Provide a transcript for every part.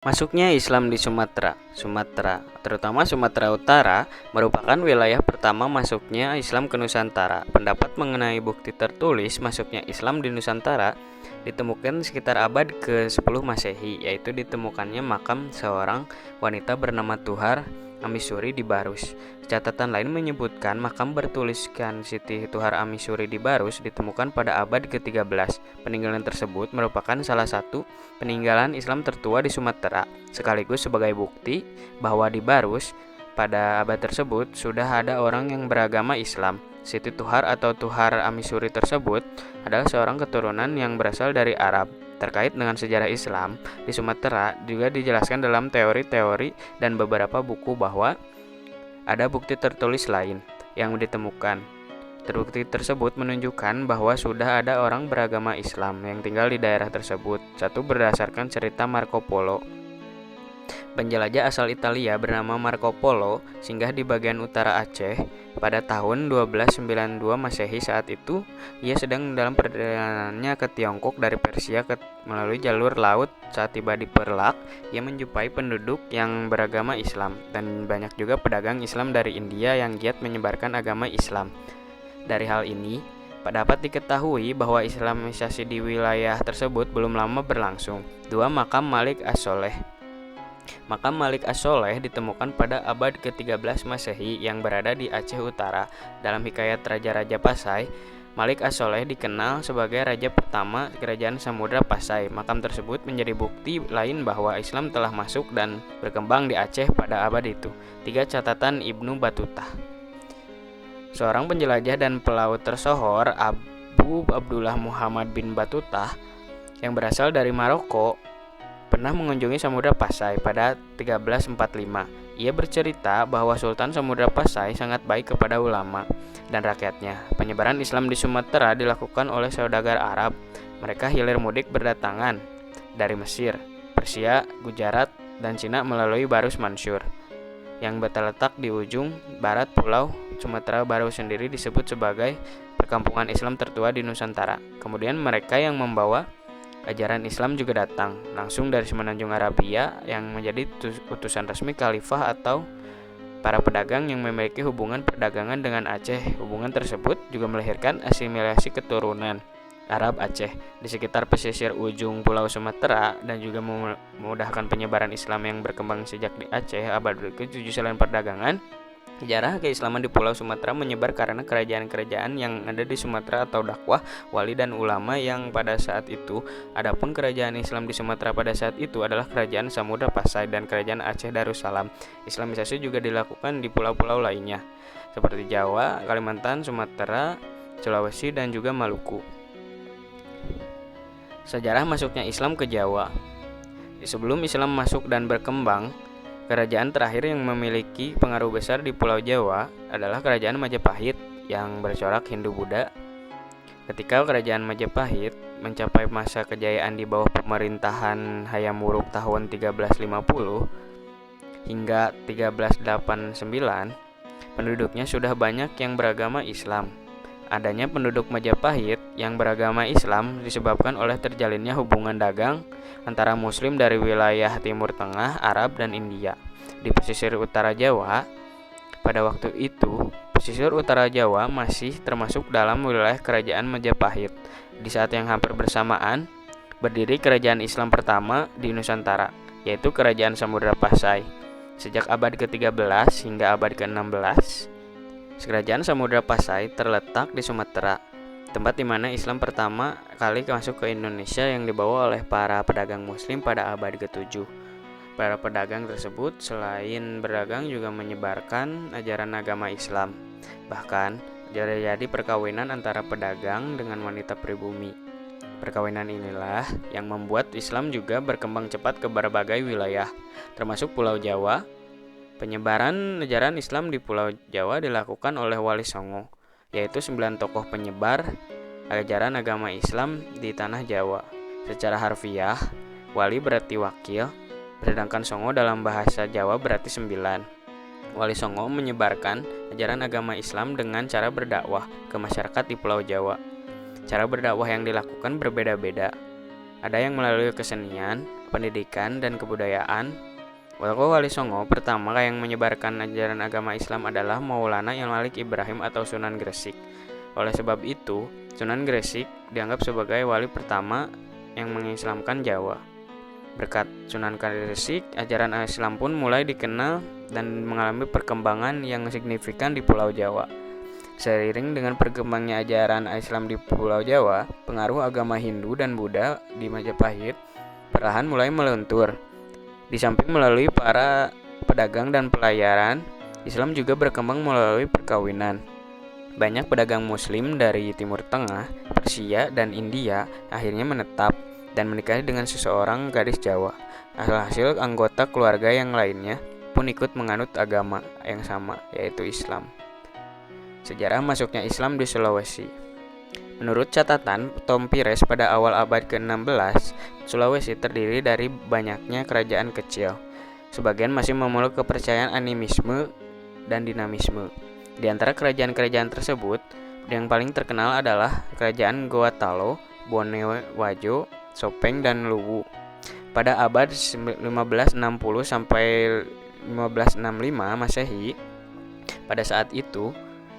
Masuknya Islam di Sumatera. Sumatera, terutama Sumatera Utara, merupakan wilayah pertama masuknya Islam ke Nusantara. Pendapat mengenai bukti tertulis masuknya Islam di Nusantara ditemukan sekitar abad ke-10 Masehi, yaitu ditemukannya makam seorang wanita bernama Tuhar Amisuri di Barus. Catatan lain menyebutkan makam bertuliskan Siti Tuhar Amisuri di Barus ditemukan pada abad ke-13. Peninggalan tersebut merupakan salah satu peninggalan Islam tertua di Sumatera, sekaligus sebagai bukti bahwa di Barus pada abad tersebut sudah ada orang yang beragama Islam. Siti Tuhar atau Tuhar Amisuri tersebut adalah seorang keturunan yang berasal dari Arab. Terkait dengan sejarah Islam di Sumatera juga dijelaskan dalam teori-teori dan beberapa buku bahwa ada bukti tertulis lain yang ditemukan. Bukti tersebut menunjukkan bahwa sudah ada orang beragama Islam yang tinggal di daerah tersebut. Satu, berdasarkan cerita Marco Polo. Penjelajah asal Italia bernama Marco Polo singgah di bagian utara Aceh pada tahun 1292 Masehi. Saat itu, ia sedang dalam perjalanannya ke Tiongkok dari Persia melalui jalur laut. Saat tiba di Perlak, ia menjumpai penduduk yang beragama Islam dan banyak juga pedagang Islam dari India yang giat menyebarkan agama Islam. Dari hal ini, dapat diketahui bahwa Islamisasi di wilayah tersebut belum lama berlangsung. 2. Makam Malik As-Soleh. Makam Malik As-Soleh ditemukan pada abad ke-13 Masehi yang berada di Aceh Utara. Dalam hikayat Raja-Raja Pasai, Malik As-Soleh dikenal sebagai raja pertama kerajaan Samudra Pasai. Makam tersebut menjadi bukti lain bahwa Islam telah masuk dan berkembang di Aceh pada abad itu. 3. Catatan Ibnu Battuta. Seorang penjelajah dan pelaut tersohor, Abu Abdullah Muhammad bin Battuta, yang berasal dari Maroko, pernah mengunjungi Samudra Pasai pada 1345. Ia bercerita bahwa Sultan Samudra Pasai sangat baik kepada ulama dan rakyatnya. Penyebaran Islam di Sumatera dilakukan oleh saudagar Arab. Mereka hilir mudik berdatangan dari Mesir, Persia, Gujarat, dan Cina melalui Barus Mansur yang terletak di ujung barat pulau Sumatera. Baru sendiri disebut sebagai perkampungan Islam tertua di Nusantara. Kemudian mereka yang membawa ajaran Islam juga datang langsung dari Semenanjung Arabia yang menjadi utusan resmi khalifah atau para pedagang yang memiliki hubungan perdagangan dengan Aceh. Hubungan tersebut juga melahirkan asimilasi keturunan Arab Aceh di sekitar pesisir ujung pulau Sumatera dan juga memudahkan penyebaran Islam yang berkembang sejak di Aceh abad ke-7. Selain perdagangan, sejarah keislaman di Pulau Sumatera menyebar karena kerajaan-kerajaan yang ada di Sumatera atau dakwah, wali dan ulama yang pada saat itu. Adapun kerajaan Islam di Sumatera pada saat itu adalah Kerajaan Samudra Pasai dan Kerajaan Aceh Darussalam. Islamisasi juga dilakukan di pulau-pulau lainnya seperti Jawa, Kalimantan, Sumatera, Sulawesi, dan juga Maluku. Sejarah masuknya Islam ke Jawa. Sebelum Islam masuk dan berkembang, kerajaan terakhir yang memiliki pengaruh besar di Pulau Jawa adalah Kerajaan Majapahit yang bercorak Hindu-Buddha. Ketika Kerajaan Majapahit mencapai masa kejayaan di bawah pemerintahan Hayam Wuruk tahun 1350 hingga 1389, penduduknya sudah banyak yang beragama Islam. Adanya penduduk Majapahit yang beragama Islam disebabkan oleh terjalinnya hubungan dagang antara Muslim dari wilayah Timur Tengah, Arab, dan India. Di pesisir utara Jawa, pada waktu itu, pesisir utara Jawa masih termasuk dalam wilayah Kerajaan Majapahit. Di saat yang hampir bersamaan, berdiri kerajaan Islam pertama di Nusantara, yaitu Kerajaan Samudra Pasai. Sejak abad ke-13 hingga abad ke-16, Kerajaan Samudra Pasai terletak di Sumatera, tempat di mana Islam pertama kali masuk ke Indonesia yang dibawa oleh para pedagang Muslim pada abad ke-7. Para pedagang tersebut selain berdagang juga menyebarkan ajaran agama Islam. Bahkan terjadi perkawinan antara pedagang dengan wanita pribumi. Perkawinan inilah yang membuat Islam juga berkembang cepat ke berbagai wilayah, termasuk Pulau Jawa. Penyebaran ajaran Islam di Pulau Jawa dilakukan oleh Wali Songo, yaitu 9 tokoh penyebar ajaran agama Islam di tanah Jawa. Secara harfiah, wali berarti wakil, sedangkan Songo dalam bahasa Jawa berarti 9. Wali Songo menyebarkan ajaran agama Islam dengan cara berdakwah ke masyarakat di Pulau Jawa. Cara berdakwah yang dilakukan berbeda-beda. Ada yang melalui kesenian, pendidikan, dan kebudayaan. Tokoh Wali Songo pertama yang menyebarkan ajaran agama Islam adalah Maulana Malik Ibrahim atau Sunan Gresik. Oleh sebab itu, Sunan Gresik dianggap sebagai wali pertama yang mengislamkan Jawa. Berkat Sunan Gresik, ajaran Islam pun mulai dikenal dan mengalami perkembangan yang signifikan di Pulau Jawa. Seiring dengan berkembangnya ajaran Islam di Pulau Jawa, pengaruh agama Hindu dan Buddha di Majapahit perlahan mulai meluntur. Di samping melalui para pedagang dan pelayaran, Islam juga berkembang melalui perkawinan. Banyak pedagang Muslim dari Timur Tengah, Persia, dan India akhirnya menetap dan menikahi dengan seseorang gadis Jawa. Alhasil anggota keluarga yang lainnya pun ikut menganut agama yang sama, yaitu Islam. Sejarah masuknya Islam di Sulawesi. Menurut catatan Tom Pires pada awal abad ke-16, Sulawesi terdiri dari banyaknya kerajaan kecil. Sebagian masih memeluk kepercayaan animisme dan dinamisme. Di antara kerajaan-kerajaan tersebut, yang paling terkenal adalah Kerajaan Gorontalo, Bonewajo, Sopeng, dan Luwu. Pada abad 1560 sampai 1565 Masehi, pada saat itu,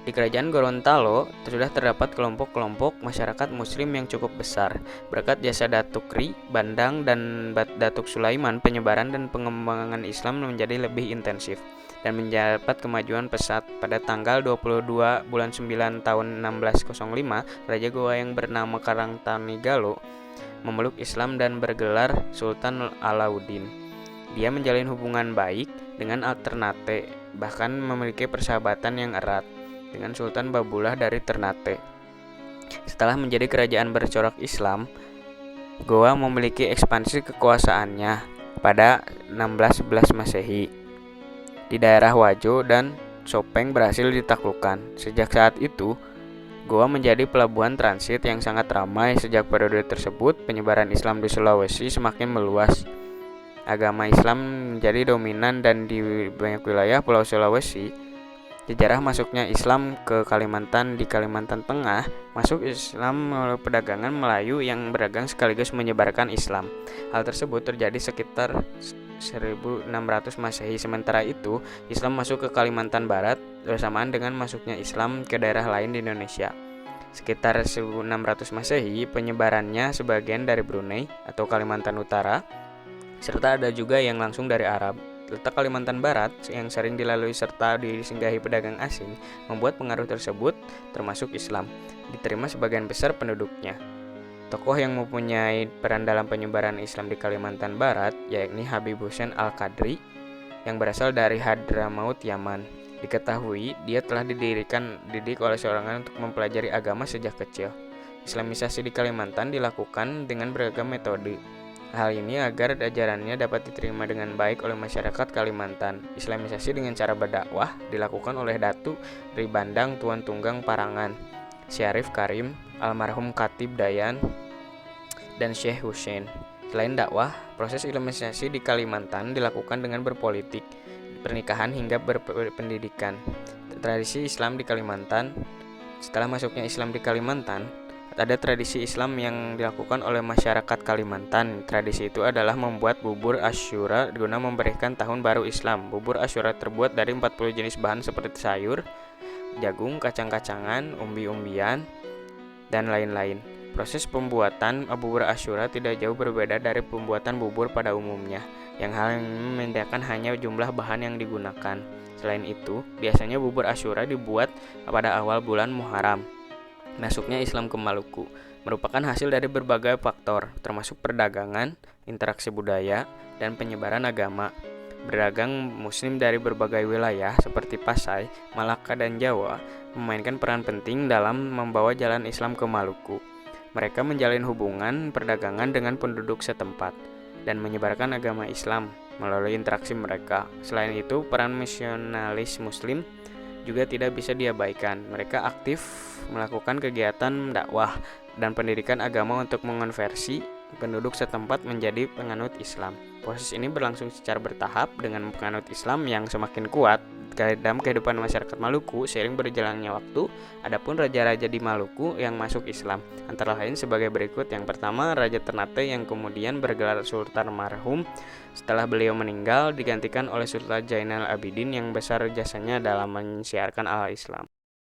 di Kerajaan Gorontalo sudah terdapat kelompok-kelompok masyarakat Muslim yang cukup besar. Berkat jasa Datuk Ri, Bandang, dan Datuk Sulaiman, penyebaran dan pengembangan Islam menjadi lebih intensif dan mendapat kemajuan pesat. Pada tanggal 22 bulan 9 tahun 1605, Raja Goa yang bernama Karangtanegalo memeluk Islam dan bergelar Sultan Alauddin. Dia menjalin hubungan baik dengan Ternate, bahkan memiliki persahabatan yang erat dengan Sultan Babulah dari Ternate. Setelah menjadi kerajaan bercorak Islam, Goa memiliki ekspansi kekuasaannya pada 1611 Masehi. Di daerah Wajo dan Sopeng berhasil ditaklukkan. Sejak saat itu, Goa menjadi pelabuhan transit yang sangat ramai. Sejak periode tersebut, penyebaran Islam di Sulawesi semakin meluas. Agama Islam menjadi dominan dan di banyak wilayah Pulau Sulawesi. Sejarah masuknya Islam ke Kalimantan. Di Kalimantan Tengah, masuk Islam melalui perdagangan Melayu yang berdagang sekaligus menyebarkan Islam. Hal tersebut terjadi sekitar 1600 Masehi. Sementara itu, Islam masuk ke Kalimantan Barat bersamaan dengan masuknya Islam ke daerah lain di Indonesia. Sekitar 1600 Masehi, penyebarannya sebagian dari Brunei atau Kalimantan Utara, serta ada juga yang langsung dari Arab. Letak Kalimantan Barat yang sering dilalui serta disinggahi pedagang asing membuat pengaruh tersebut, termasuk Islam, diterima sebagian besar penduduknya. Tokoh yang mempunyai peran dalam penyebaran Islam di Kalimantan Barat yakni Habib Hussein Al-Qadri yang berasal dari Hadramaut, Yaman. Diketahui dia telah didik oleh seorang untuk mempelajari agama sejak kecil. Islamisasi di Kalimantan dilakukan dengan beragam metode. Hal ini agar ajarannya dapat diterima dengan baik oleh masyarakat Kalimantan. Islamisasi dengan cara berdakwah dilakukan oleh Datu Ri Bandang Tuan Tunggang Parangan, Syarif Karim, almarhum Khatib Dayan, dan Syekh Hussein. Selain dakwah, proses islamisasi di Kalimantan dilakukan dengan berpolitik, pernikahan hingga berpendidikan. Tradisi Islam di Kalimantan. Setelah masuknya Islam di Kalimantan, ada tradisi Islam yang dilakukan oleh masyarakat Kalimantan. Tradisi itu adalah membuat bubur Asyura guna memberikan tahun baru Islam. Bubur Asyura terbuat dari 40 jenis bahan seperti sayur, jagung, kacang-kacangan, umbi-umbian, dan lain-lain. Proses pembuatan bubur Asyura tidak jauh berbeda dari pembuatan bubur pada umumnya, yang membedakan hanya jumlah bahan yang digunakan. Selain itu, biasanya bubur Asyura dibuat pada awal bulan Muharram. Masuknya Islam ke Maluku merupakan hasil dari berbagai faktor, termasuk perdagangan, interaksi budaya, dan penyebaran agama. Berdagang Muslim dari berbagai wilayah seperti Pasai, Malaka, dan Jawa memainkan peran penting dalam membawa jalan Islam ke Maluku. Mereka menjalin hubungan perdagangan dengan penduduk setempat dan menyebarkan agama Islam melalui interaksi mereka. Selain itu, peran misionaris Muslim juga tidak bisa diabaikan. Mereka aktif melakukan kegiatan dakwah dan pendidikan agama untuk mengonversi penduduk setempat menjadi penganut Islam. Proses ini berlangsung secara bertahap dengan penganut Islam yang semakin kuat dalam kehidupan masyarakat Maluku seiring berjalannya waktu. Adapun raja-raja di Maluku yang masuk Islam antara lain sebagai berikut. Yang pertama, Raja Ternate yang kemudian bergelar Sultan Marhum. Setelah beliau meninggal digantikan oleh Sultan Zainal Abidin yang besar jasanya dalam mensiarkan al-Islam.